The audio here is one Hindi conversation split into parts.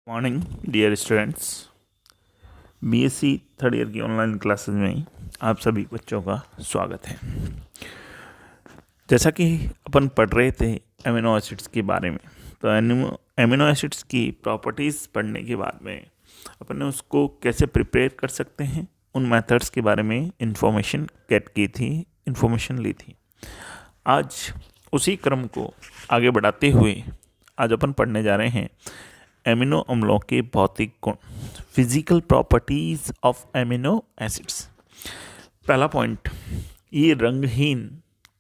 Morning dear students. BSc third year की ऑनलाइन क्लासेस में आप सभी बच्चों का स्वागत है। जैसा कि अपन पढ़ रहे थे एमिनो एसिड्स के बारे में, तो एमिनो एसिड्स की प्रॉपर्टीज़ पढ़ने के बाद में अपन ने उसको कैसे प्रिपेयर कर सकते हैं, उन मेथड्स के बारे में इंफॉर्मेशन गेट की थी, इंफॉर्मेशन ली थी। आज उसी क्रम को आगे बढ़ाते हुए आज अपन पढ़ने जा रहे हैं एमिनो अम्लों के भौतिक गुण, physical properties of amino acids. पहला पॉइंट, ये रंगहीन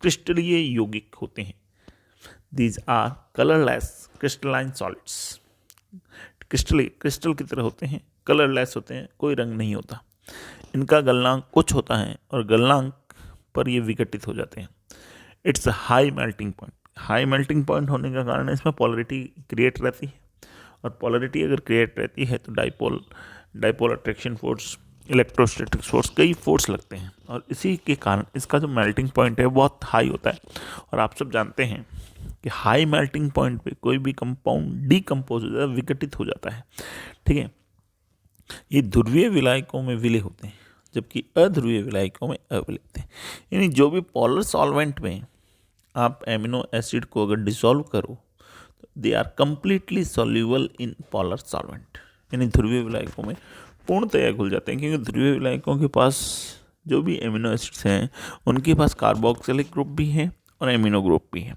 क्रिस्टलीय यौगिक होते हैं। These are colourless crystalline solids. Crystal की तरह होते हैं, कलरलेस होते हैं, कोई रंग नहीं होता। इनका गलनांक कुछ होता है और गलनांक पर ये विघटित हो जाते हैं। It's high melting point. High melting point होने का कारण इसमें पोलरिटी क्रिएट रहती है, और पोलरिटी अगर क्रिएट रहती है तो dipole attraction force, electrostatic force, कई फोर्स लगते हैं, और इसी के कारण इसका जो मेल्टिंग पॉइंट है बहुत हाई होता है। और आप सब जानते हैं कि हाई मेल्टिंग पॉइंट पे कोई भी कंपाउंड डीकम्पोज हो जाता है, विघटित हो जाता है। ठीक है, ये ध्रुवीय विलायकों में विलय होते हैं, जबकि अध्रुवीय विलायकों में अविलय होते हैं। यानी जो भी पोलर सॉल्वेंट में आप एमिनो एसिड को अगर डिसॉल्व करो, they are completely soluble in polar solvent. यानी ध्रुवीय विलायकों में पूर्णतया घुल जाते हैं, क्योंकि ध्रुवीय विलायकों के पास जो भी एमिनो एसिड्स हैं उनके पास कार्बोक्सिलिक ग्रुप भी है और एमिनो ग्रुप भी है।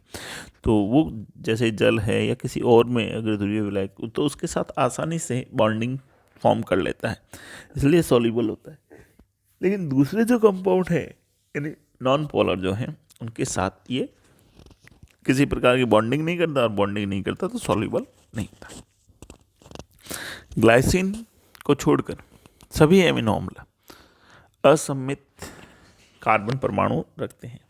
तो वो जैसे जल है या किसी और में अगर ध्रुवीय विलायक, तो उसके साथ आसानी से बॉन्डिंग फॉर्म कर लेता है, इसलिए सॉल्यूबल होता है। लेकिन दूसरे जो कंपाउंड है, यानी नॉन पोलर जो है, उनके साथ ये किसी प्रकार की बॉन्डिंग नहीं करता, और बॉन्डिंग नहीं करता तो सॉल्यूबल नहीं होता। ग्लाइसिन को छोड़कर सभी एमिनो अम्ल असममित कार्बन परमाणु रखते हैं।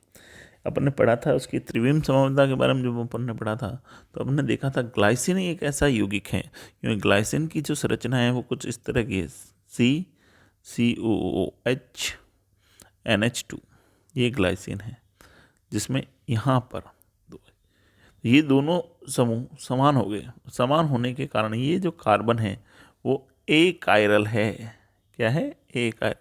अपन ने पढ़ा था उसकी त्रिविम समरूपता के बारे में, जब अपन ने पढ़ा था तो अपन ने देखा था ग्लाइसिन एक ऐसा यौगिक है, क्योंकि ग्लाइसिन की जो संरचना है वो कुछ इस तरह की है, COOH NH2, ये ग्लाइसिन है, जिसमें यहाँ पर ये दोनों समूह समान हो गए। समान होने के कारण ये जो कार्बन है वो एक कायरल है। क्या है? एक कायरल।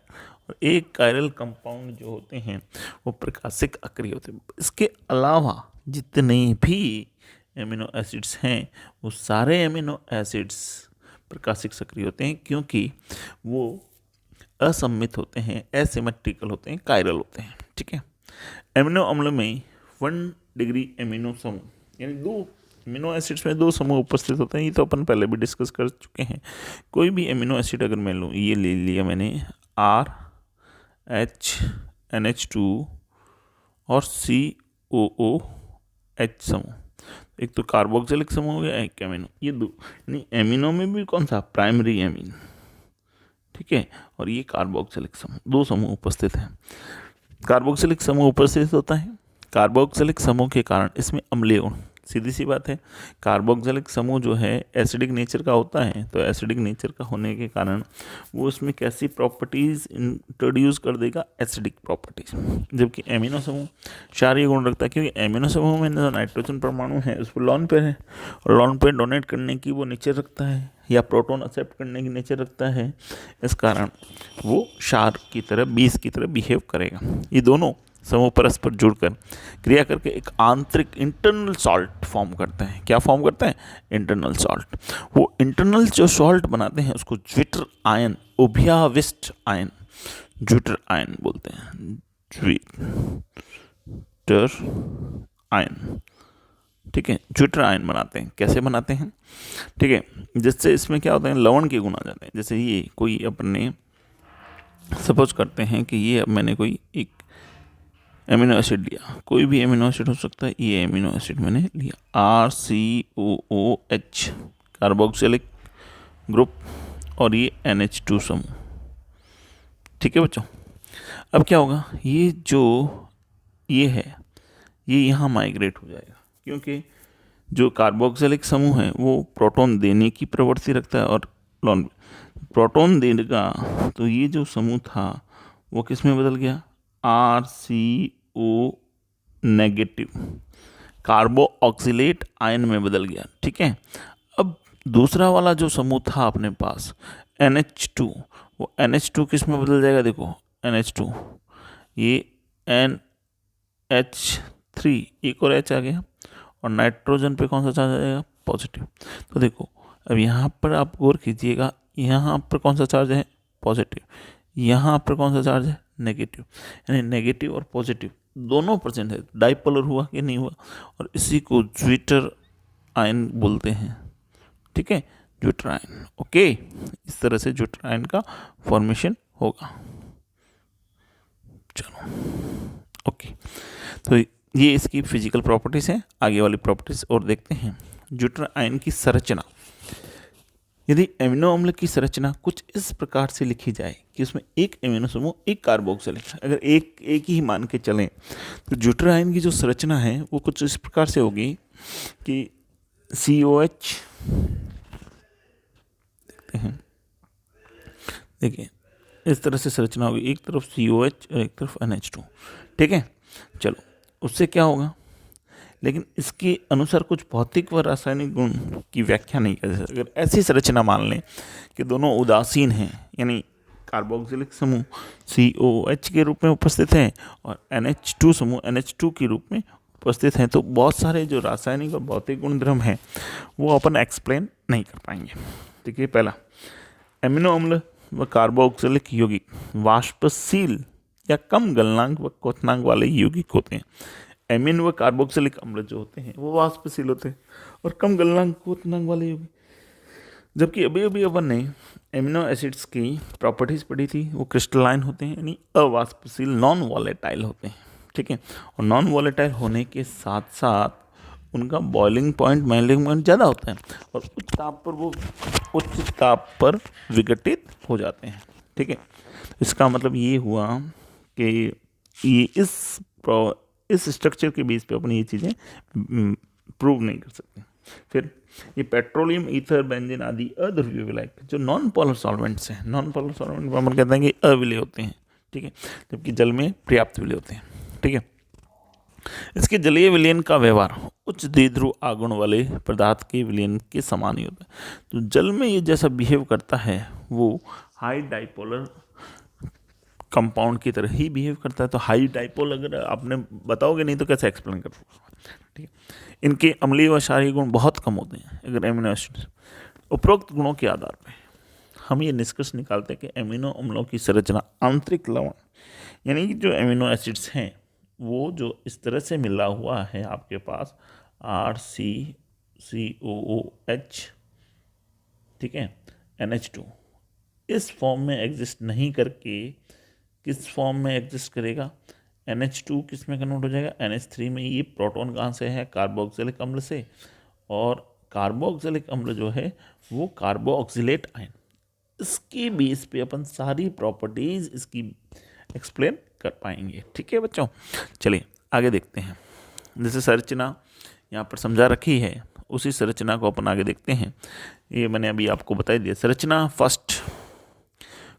और एक कायरल कंपाउंड जो होते हैं वो प्रकाशिक अक्रिय होते हैं। इसके अलावा जितने भी एमिनो एसिड्स हैं वो सारे एमिनो एसिड्स प्रकाशिक सक्रिय होते हैं, क्योंकि वो असममित होते हैं, एसिमेट्रिकल होते हैं, कायरल होते हैं। ठीक है, एमिनो अम्ल में 1 डिग्री एमिनो समूह, यानी 2 एमिनो एसिड्स में 2 समूह उपस्थित होते हैं। ये तो अपन पहले भी डिस्कस कर चुके हैं। कोई भी एमिनो एसिड अगर मैं लूँ, ये ले लिया मैंने RHNH2 और COOH समूह, एक तो कार्बोक्सिलिक समूह हो गया, एक एमिनो, ये 2। यानी एमिनो में भी कौन सा? Primary amine. ठीक है, और ये कार्बोक्सिलिक समूह, 2 समूह उपस्थित हैं। कार्बोक्सिलिक समूह उपस्थित होता है। कार्बोक्सिलिक समूह के कारण इसमें अम्लीय गुण, सीधी सी बात है, कार्बोक्सिलिक समूह जो है एसिडिक नेचर का होता है, तो एसिडिक नेचर का होने के कारण वो इसमें कैसी प्रॉपर्टीज़ इंट्रोड्यूस कर देगा? Acidic properties. जबकि एमिनो समूह क्षारीय गुण रखता है, क्योंकि एमिनो समूह में जो नाइट्रोजन परमाणु है उस पर लॉन पेयर है, और लॉन पेयर डोनेट करने की वो नेचर रखता है, या प्रोटॉन एक्सेप्ट करने की नेचर रखता है। इस कारण वो क्षार की तरह, बीस की तरह बिहेव करेगा। ये दोनों समूह परस्पर जुड़कर क्रिया करके एक आंतरिक इंटरनल सॉल्ट फॉर्म करते हैं। क्या फॉर्म करते हैं? Internal salt. वो इंटरनल जो सॉल्ट बनाते हैं उसको ज्विटर आयन, उभयाविष्ट आयन, ज्विटर आयन बोलते हैं, ज्विटर आयन। ठीक है, ज्विटर आयन बनाते हैं। कैसे बनाते हैं? ठीक है, जिससे इसमें क्या होता है, लवण के गुण आ जाते हैं। जैसे ये कोई अपने सपोज करते हैं कि ये अब मैंने कोई एक एमिनो एसिड लिया, कोई भी एमिनो एसिड हो सकता है, ये एमिनो एसिड मैंने लिया RCOOH कार्बोक्सिलिक ग्रुप, और ये NH2 समूह। ठीक है बच्चों, अब क्या होगा, ये जो ये है ये यहाँ माइग्रेट हो जाएगा, क्योंकि जो कार्बोक्सिलिक समूह है वो प्रोटॉन देने की प्रवृत्ति रखता है, और प्रोटॉन देगा, तो ये जो समूह था वो किस में बदल गया? RCO नेगेटिव कार्बो ऑक्सिलेट आयन में बदल गया। ठीक है, अब दूसरा वाला जो समूह था अपने पास NH2, वो NH2 किस में बदल जाएगा, देखो NH2, ये NH3, एक और H आ गया, और नाइट्रोजन पे कौन सा चार्ज आ जाएगा, पॉजिटिव। तो देखो अब यहाँ पर आप गौर कीजिएगा, यहाँ पर कौन सा चार्ज है, पॉजिटिव, यहाँ पर कौन सा चार्ज है, नेगेटिव, यानी नेगेटिव और पॉजिटिव दोनों प्रेजेंट है। डाइपोलर हुआ कि नहीं हुआ, और इसी को ज्विटर आयन बोलते हैं, ठीक है, ज्विटर आयन। ओके, इस तरह से ज्विटर आयन का फॉर्मेशन होगा। चलो ओके, तो ये इसकी फिजिकल प्रॉपर्टीज हैं। आगे वाली प्रॉपर्टीज और देखते हैं। ज्विटर आयन की संरचना, यदि एमिनो अम्ल की संरचना कुछ इस प्रकार से लिखी जाए कि उसमें एक एमिनो समूह, एक कार्बोक्सिलिक, अगर एक ही मान के चलें, तो ज्विटर आयन की जो संरचना है वो कुछ इस प्रकार से होगी कि COH, देखते हैं, देखिए इस तरह से संरचना होगी, एक तरफ COH और एक तरफ NH2, ठीक है। चलो उससे क्या होगा, लेकिन इसके अनुसार कुछ भौतिक व रासायनिक गुण की व्याख्या नहीं कर सकते। अगर ऐसी संरचना मान लें कि दोनों उदासीन हैं, यानी कार्बोक्सिलिक समूह COH के रूप में उपस्थित हैं और NH2 समूह NH2 के रूप में उपस्थित हैं, तो बहुत सारे जो रासायनिक और भौतिक गुण धर्म हैं वो अपन एक्सप्लेन नहीं कर पाएंगे। देखिए पहला, एमिनो अम्ल व कार्बोक्सिलिक यौगिक वाष्पशील या कम गलनांक व क्वथनांक वाले यौगिक होते हैं। एमिन व कार्बोक्सिलिक अम्ल जो होते हैं वो वाष्पशील होते हैं और कम गलनांक क्वथनांक वाले यौगिक। जबकि अभी अभी अपन ने एमिनो एसिड्स की प्रॉपर्टीज पढ़ी थी, वो क्रिस्टलाइन होते हैं, यानी अवाष्पशील, नॉन वॉलेटाइल होते हैं, ठीक है। और नॉन वॉलेटाइल होने के साथ साथ उनका बॉइलिंग पॉइंट, मेल्टिंग पॉइंट ज़्यादा होता है और उच्च ताप पर विघटित हो जाते हैं, ठीक है। इसका मतलब ये हुआ कि ये इस स्ट्रक्चर के बेस पे अपन ये चीज़ें प्रूव नहीं कर सकते। फिर ये पेट्रोलियम, ईथर, बेंजीन आदि अध्रुवीय विलायक जो नॉन पोलर सॉल्वेंट्स हैं, नॉन पोलर सॉल्वेंट अपन कहते हैं कि अविलेय होते हैं, ठीक है, जबकि जल में पर्याप्त विलेय होते हैं, ठीक है। इसके जलीय विलयन का व्यवहार उच्च द्विध्रुव आगुण वाले पदार्थ के विलयन के समान ही होता है। तो जल में ये जैसा बिहेव करता है वो हाई डाइपोलर कंपाउंड की तरह ही बिहेव करता है। तो हाई डाइपोल अगर आपने बताओगे नहीं तो कैसे एक्सप्लेन कर, ठीक है। इनके अम्लीय व क्षारीय गुण बहुत कम होते हैं अगर एमिनो एसिड। उपरोक्त गुणों के आधार पर हम ये निष्कर्ष निकालते हैं कि एमिनो अम्लों की संरचना आंतरिक लवण, यानी कि जो एमिनो एसिड्स हैं वो जो इस तरह से मिला हुआ है आपके पास RCCOOH, ठीक है, NH2, इस फॉर्म में एग्जिस्ट नहीं करके किस फॉर्म में एग्जिस्ट करेगा, NH2 किस में कन्वर्ट हो जाएगा, NH3 में। ये प्रोटॉन कहाँ से है, कार्बोक्सिलिक अम्ल से, और कार्बोक्सिलिक अम्ल जो है वो कार्बोक्सिलेट आयन। इसके बेस पे अपन सारी प्रॉपर्टीज इसकी एक्सप्लेन कर पाएंगे, ठीक है बच्चों। चलिए आगे देखते हैं। जैसे संरचना यहाँ पर समझा रखी है उसी संरचना को अपन आगे देखते हैं। ये मैंने अभी आपको बता दिया। संरचना फर्स्ट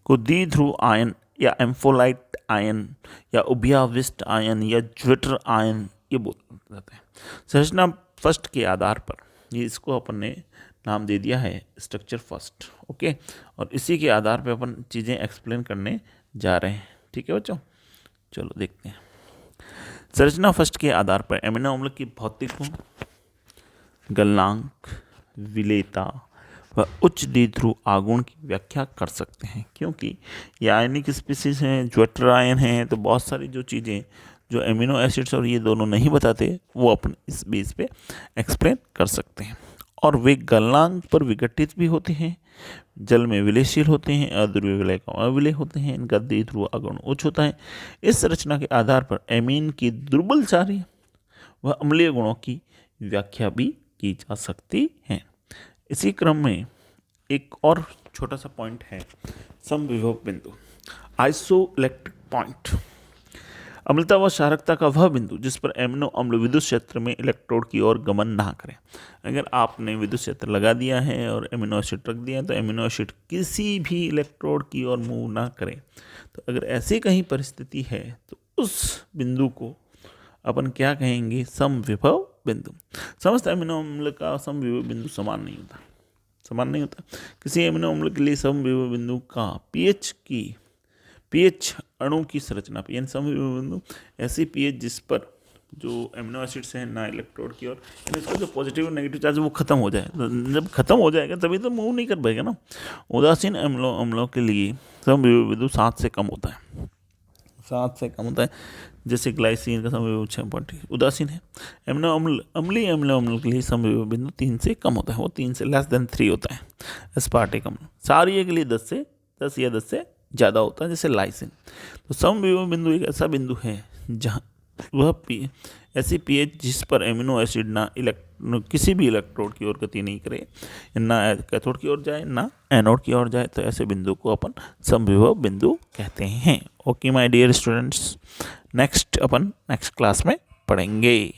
को द्विध्रुव आयन या एम्फोलाइट आयन या उभयाविष्ट आयन या ज्विटर आयन ये बोल जाते हैं। संरचना फर्स्ट के आधार पर ये इसको अपन ने नाम दे दिया है स्ट्रक्चर फर्स्ट, ओके। और इसी के आधार पर अपन चीज़ें एक्सप्लेन करने जा रहे हैं, ठीक है बच्चों। चलो देखते हैं। संरचना फर्स्ट के आधार पर एमिनो अम्ल की भौतिक गुण, गलनांक, विलेयता व उच्च द्विध्रुव आगुण की व्याख्या कर सकते हैं। क्योंकि ये आयनिक स्पीसीज हैं, ज्विटर आयन हैं, तो बहुत सारी जो चीज़ें जो एमिनो एसिड्स और ये दोनों नहीं बताते वो अपन इस बेस पे एक्सप्लेन कर सकते हैं। और वे गलनांक पर विघटित भी होते हैं, जल में विलयशील होते हैं, अध्रुवीय विलय का अविलय होते हैं, इनका द्विध्रुव आगुण उच्च होता है। इस संरचना के आधार पर एमीन की दुर्बल क्षारीय व अम्लीय गुणों की व्याख्या भी की जा सकती है। इसी क्रम में एक और छोटा सा पॉइंट है, समविभव बिंदु, आइसोइलेक्ट्रिक पॉइंट। अम्लता व क्षारकता का वह बिंदु जिस पर एमिनो अम्ल विद्युत क्षेत्र में इलेक्ट्रोड की ओर गमन ना करें। अगर आपने विद्युत क्षेत्र लगा दिया है और एमिनो एसिड रख दिया तो एमिनो एसिड किसी भी इलेक्ट्रोड की ओर मूव ना करें। तो अगर ऐसी कहीं परिस्थिति है तो उस बिंदु को अपन क्या कहेंगे, समविभव बिंदु। समस्त एमिनो अम्ल का समविभव बिंदु समान नहीं होता, समान नहीं होता। किसी एमिनो अम्ल के लिए समविभव बिंदु का पीएच अणु की संरचना पे, यानी समविभव बिंदु ऐसी पीएच जिस पर जो एमिनो एसिड्स हैं ना इलेक्ट्रोड की ओर, यानी इसका जो पॉजिटिव और नेगेटिव चार्ज वो खत्म हो जाए। जब खत्म हो जाएगा तभी तो मूव नहीं कर पाएगा ना। उदासीन अम्लों के लिए समविभव बिंदु 7 से कम होता है, 7 से कम होता है। जैसे ग्लाइसिन का समविभव 6.3 उदासीन है। अम्लीय एमिनो अम्ल के लिए समविभव बिंदु 3 से कम होता है, वो 3 से <3 होता है। एस्पार्टिक अम्ल क्षारीय के लिए 10 या 10 से ज़्यादा होता है, जैसे लाइसिन। तो समविभव बिंदु एक ऐसा बिंदु है जहाँ वह ऐसी पीएच जिस पर एमिनो एसिड किसी भी इलेक्ट्रोड की ओर गति नहीं करे, ना कैथोड की ओर जाए ना एनोड की ओर जाए, तो ऐसे बिंदु को अपन समविभव बिंदु कहते हैं। Okay my dear students, next class में पढ़ेंगे।